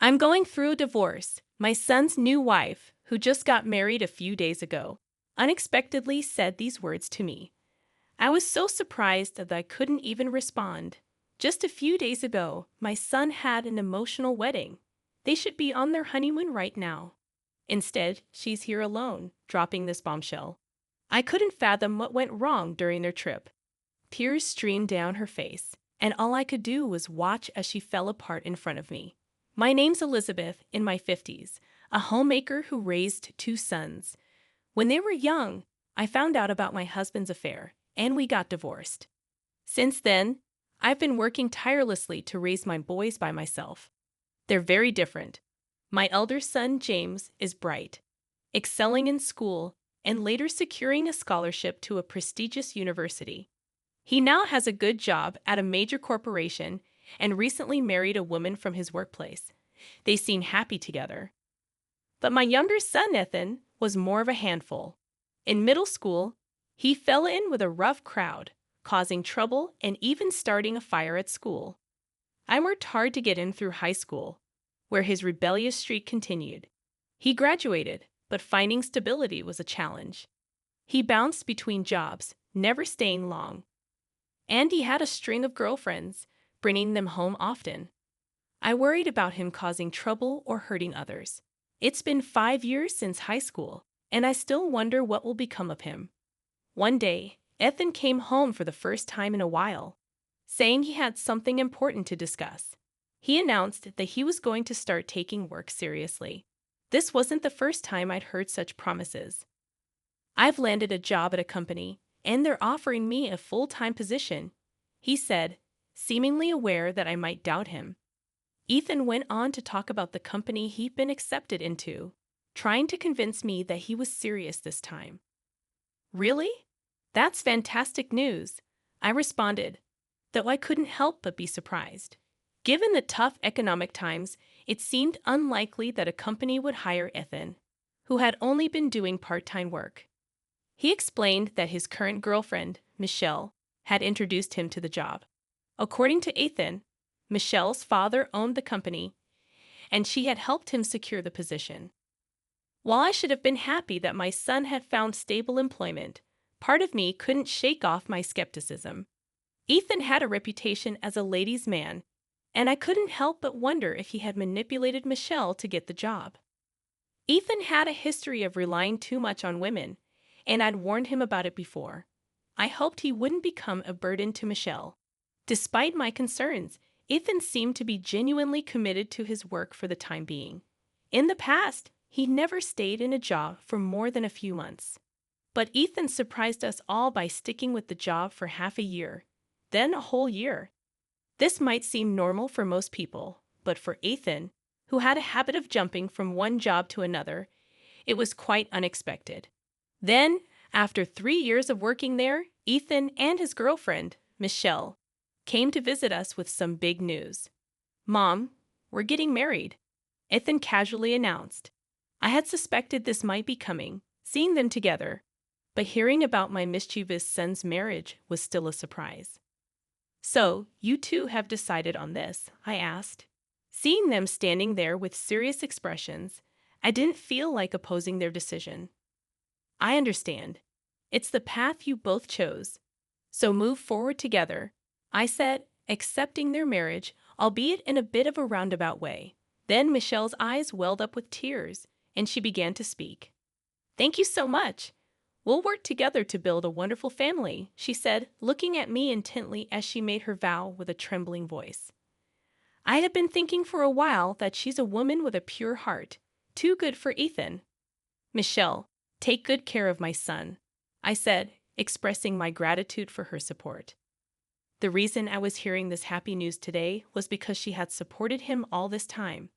I'm going through a divorce. My son's new wife, who just got married a few days ago, unexpectedly said these words to me. I was so surprised that I couldn't even respond. Just a few days ago, my son had an emotional wedding. They should be on their honeymoon right now. Instead, she's here alone, dropping this bombshell. I couldn't fathom what went wrong during their trip. Tears streamed down her face, and all I could do was watch as she fell apart in front of me. My name's Elizabeth, in my 50s, a homemaker who raised two sons. When they were young, I found out about my husband's affair, and we got divorced. Since then, I've been working tirelessly to raise my boys by myself. They're very different. My elder son, James, is bright, excelling in school, and later securing a scholarship to a prestigious university. He now has a good job at a major corporation and recently married a woman from his workplace. They seem happy together. But my younger son, Ethan, was more of a handful. In middle school, he fell in with a rough crowd, causing trouble and even starting a fire at school. I worked hard to get him through high school, where his rebellious streak continued. He graduated, but finding stability was a challenge. He bounced between jobs, never staying long. And he had a string of girlfriends, bringing them home often. I worried about him causing trouble or hurting others. It's been 5 years since high school, and I still wonder what will become of him. One day, Ethan came home for the first time in a while, saying he had something important to discuss. He announced that he was going to start taking work seriously. This wasn't the first time I'd heard such promises. I've landed a job at a company, and they're offering me a full-time position, he said, seemingly aware that I might doubt him. Ethan went on to talk about the company he'd been accepted into, trying to convince me that he was serious this time. Really? That's fantastic news, I responded, though I couldn't help but be surprised. Given the tough economic times, it seemed unlikely that a company would hire Ethan, who had only been doing part-time work. He explained that his current girlfriend, Michelle, had introduced him to the job. According to Ethan, Michelle's father owned the company, and she had helped him secure the position. While I should have been happy that my son had found stable employment, part of me couldn't shake off my skepticism. Ethan had a reputation as a ladies' man, and I couldn't help but wonder if he had manipulated Michelle to get the job. Ethan had a history of relying too much on women, and I'd warned him about it before. I hoped he wouldn't become a burden to Michelle. Despite my concerns, Ethan seemed to be genuinely committed to his work for the time being. In the past, he never stayed in a job for more than a few months. But Ethan surprised us all by sticking with the job for half a year, then a whole year. This might seem normal for most people, but for Ethan, who had a habit of jumping from one job to another, it was quite unexpected. Then, after 3 years of working there, Ethan and his girlfriend, Michelle, came to visit us with some big news. "Mom, we're getting married," Ethan casually announced. I had suspected this might be coming, seeing them together, but hearing about my mischievous son's marriage was still a surprise. "So, you two have decided on this?" I asked. Seeing them standing there with serious expressions, I didn't feel like opposing their decision. "I understand. It's the path you both chose. So move forward together," I said, accepting their marriage, albeit in a bit of a roundabout way. Then Michelle's eyes welled up with tears, and she began to speak. "Thank you so much. We'll work together to build a wonderful family," she said, looking at me intently as she made her vow with a trembling voice. I had been thinking for a while that she's a woman with a pure heart, too good for Ethan. "Michelle, take good care of my son," I said, expressing my gratitude for her support. The reason I was hearing this happy news today was because she had supported him all this time.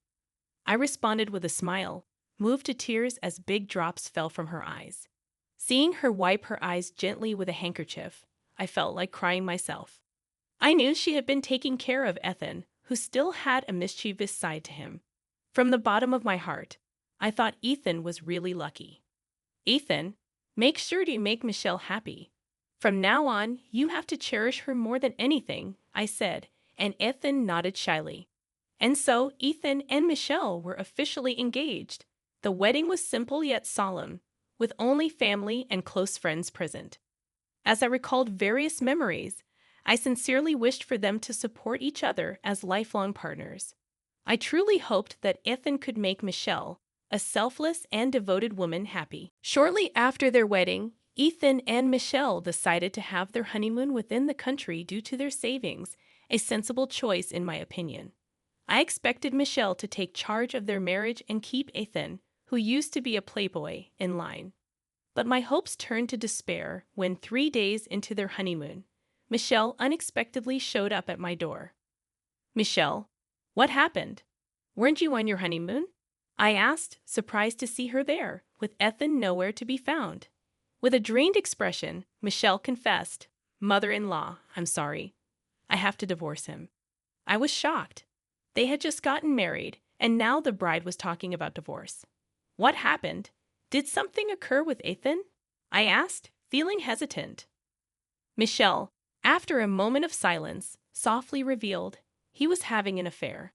I responded with a smile, moved to tears as big drops fell from her eyes. Seeing her wipe her eyes gently with a handkerchief, I felt like crying myself. I knew she had been taking care of Ethan, who still had a mischievous side to him. From the bottom of my heart, I thought Ethan was really lucky. "Ethan, make sure to make Michelle happy. From now on, you have to cherish her more than anything," I said, and Ethan nodded shyly. And so Ethan and Michelle were officially engaged. The wedding was simple yet solemn, with only family and close friends present. As I recalled various memories, I sincerely wished for them to support each other as lifelong partners. I truly hoped that Ethan could make Michelle, a selfless and devoted woman, happy. Shortly after their wedding, Ethan and Michelle decided to have their honeymoon within the country due to their savings, a sensible choice in my opinion. I expected Michelle to take charge of their marriage and keep Ethan, who used to be a playboy, in line. But my hopes turned to despair when 3 days into their honeymoon, Michelle unexpectedly showed up at my door. "Michelle, what happened? Weren't you on your honeymoon?" I asked, surprised to see her there, with Ethan nowhere to be found. With a drained expression, Michelle confessed, "Mother-in-law, I'm sorry. I have to divorce him." I was shocked. They had just gotten married, and now the bride was talking about divorce. "What happened? Did something occur with Ethan?" I asked, feeling hesitant. Michelle, after a moment of silence, softly revealed he was having an affair.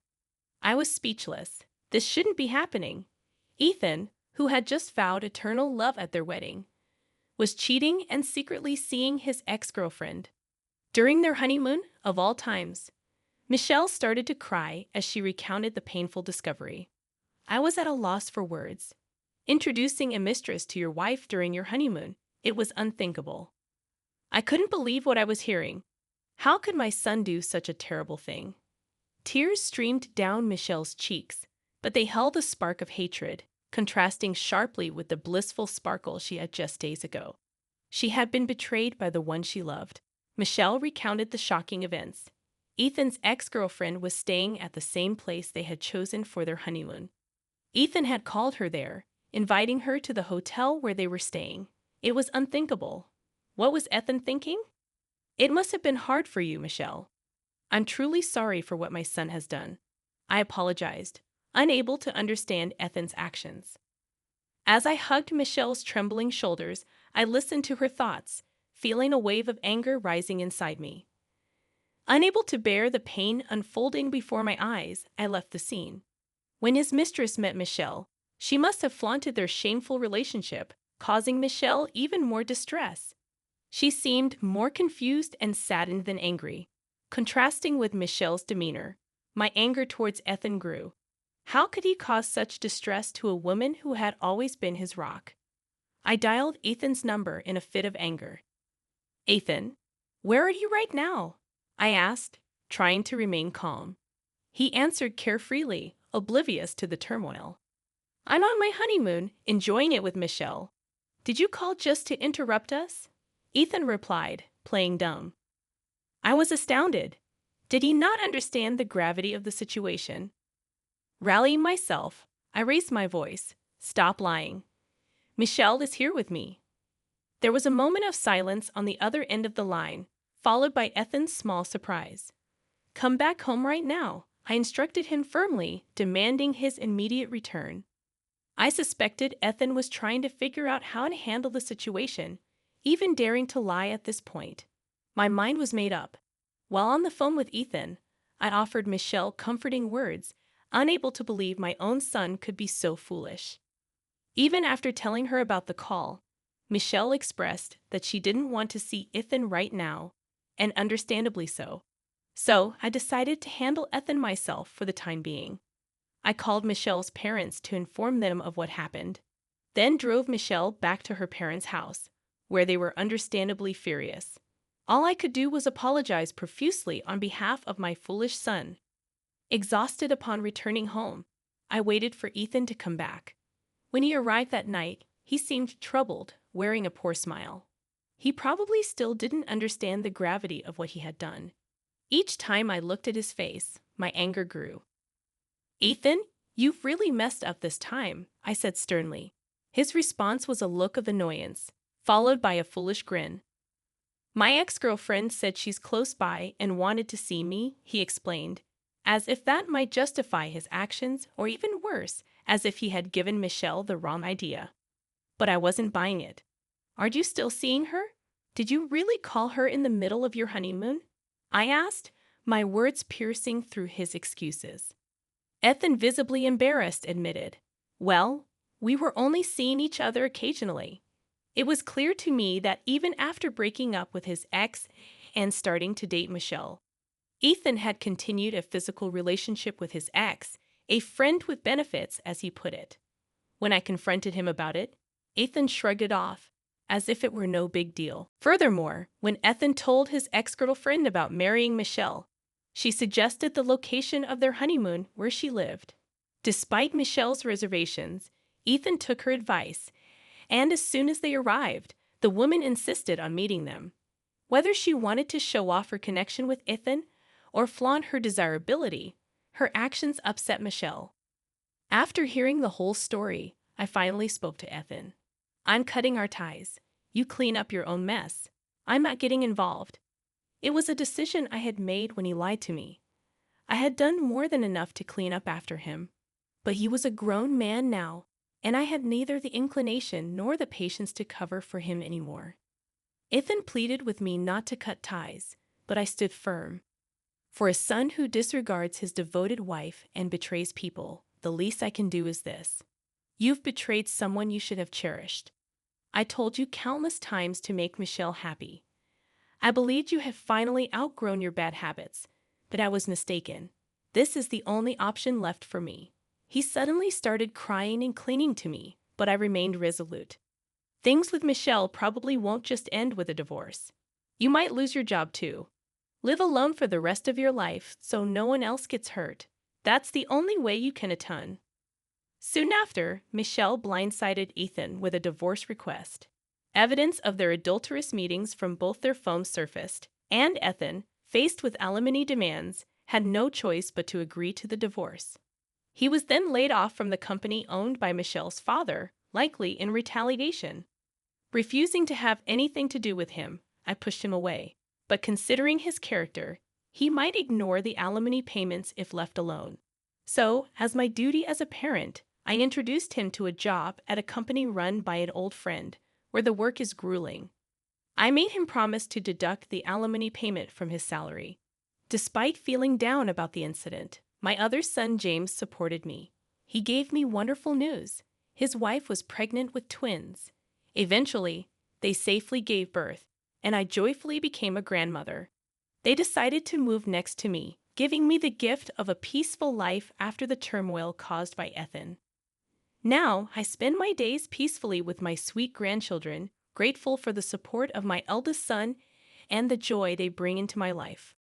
I was speechless. This shouldn't be happening. Ethan, who had just vowed eternal love at their wedding, was cheating and secretly seeing his ex-girlfriend. During their honeymoon, of all times, Michelle started to cry as she recounted the painful discovery. I was at a loss for words. Introducing a mistress to your wife during your honeymoon, it was unthinkable. I couldn't believe what I was hearing. How could my son do such a terrible thing? Tears streamed down Michelle's cheeks, but they held a spark of hatred, contrasting sharply with the blissful sparkle she had just days ago. She had been betrayed by the one she loved. Michelle recounted the shocking events. Ethan's ex-girlfriend was staying at the same place they had chosen for their honeymoon. Ethan had called her there, inviting her to the hotel where they were staying. It was unthinkable. What was Ethan thinking? "It must have been hard for you, Michelle. I'm truly sorry for what my son has done." I apologized, unable to understand Ethan's actions. As I hugged Michelle's trembling shoulders, I listened to her thoughts, feeling a wave of anger rising inside me. Unable to bear the pain unfolding before my eyes, I left the scene. When his mistress met Michelle, she must have flaunted their shameful relationship, causing Michelle even more distress. She seemed more confused and saddened than angry. Contrasting with Michelle's demeanor, my anger towards Ethan grew. How could he cause such distress to a woman who had always been his rock? I dialed Ethan's number in a fit of anger. "Ethan, where are you right now?" I asked, trying to remain calm. He answered carefreely, oblivious to the turmoil. "I'm on my honeymoon, enjoying it with Michelle. Did you call just to interrupt us?" Ethan replied, playing dumb. I was astounded. Did he not understand the gravity of the situation? Rallying myself, I raised my voice. "Stop lying. Michelle is here with me." There was a moment of silence on the other end of the line, followed by Ethan's small surprise. "Come back home right now," I instructed him firmly, demanding his immediate return. I suspected Ethan was trying to figure out how to handle the situation, even daring to lie at this point. My mind was made up. While on the phone with Ethan, I offered Michelle comforting words, unable to believe my own son could be so foolish. Even after telling her about the call, Michelle expressed that she didn't want to see Ethan right now, and understandably so. So I decided to handle Ethan myself for the time being. I called Michelle's parents to inform them of what happened, then drove Michelle back to her parents' house, where they were understandably furious. All I could do was apologize profusely on behalf of my foolish son. Exhausted upon returning home, I waited for Ethan to come back. When he arrived that night, he seemed troubled, wearing a poor smile. He probably still didn't understand the gravity of what he had done. Each time I looked at his face, my anger grew. "Ethan, you've really messed up this time," I said sternly. His response was a look of annoyance, followed by a foolish grin. "My ex-girlfriend said she's close by and wanted to see me," he explained, as if that might justify his actions, or even worse, as if he had given Michelle the wrong idea. But I wasn't buying it. "Are you still seeing her? Did you really call her in the middle of your honeymoon?" I asked, my words piercing through his excuses. Ethan, visibly embarrassed, admitted, "Well, we were only seeing each other occasionally." It was clear to me that even after breaking up with his ex and starting to date Michelle, Ethan had continued a physical relationship with his ex, a friend with benefits, as he put it. When I confronted him about it, Ethan shrugged it off, as if it were no big deal. Furthermore, when Ethan told his ex-girlfriend about marrying Michelle, she suggested the location of their honeymoon where she lived. Despite Michelle's reservations, Ethan took her advice, and as soon as they arrived, the woman insisted on meeting them. Whether she wanted to show off her connection with Ethan or flaunt her desirability, her actions upset Michelle. After hearing the whole story, I finally spoke to Ethan. "I'm cutting our ties. You clean up your own mess. I'm not getting involved." It was a decision I had made when he lied to me. I had done more than enough to clean up after him, but he was a grown man now, and I had neither the inclination nor the patience to cover for him anymore. Ethan pleaded with me not to cut ties, but I stood firm. For a son who disregards his devoted wife and betrays people, the least I can do is this. You've betrayed someone you should have cherished. I told you countless times to make Michelle happy. I believed you had finally outgrown your bad habits, but I was mistaken. This is the only option left for me. He suddenly started crying and clinging to me, but I remained resolute. Things with Michelle probably won't just end with a divorce. You might lose your job too. Live alone for the rest of your life so no one else gets hurt. That's the only way you can atone. Soon after, Michelle blindsided Ethan with a divorce request. Evidence of their adulterous meetings from both their phones surfaced, and Ethan, faced with alimony demands, had no choice but to agree to the divorce. He was then laid off from the company owned by Michelle's father, likely in retaliation. Refusing to have anything to do with him, I pushed him away. But considering his character, he might ignore the alimony payments if left alone. So, as my duty as a parent, I introduced him to a job at a company run by an old friend, where the work is grueling. I made him promise to deduct the alimony payment from his salary. Despite feeling down about the incident, my other son James supported me. He gave me wonderful news. His wife was pregnant with twins. Eventually, they safely gave birth, and I joyfully became a grandmother. They decided to move next to me, giving me the gift of a peaceful life after the turmoil caused by Ethan. Now, I spend my days peacefully with my sweet grandchildren, grateful for the support of my eldest son and the joy they bring into my life.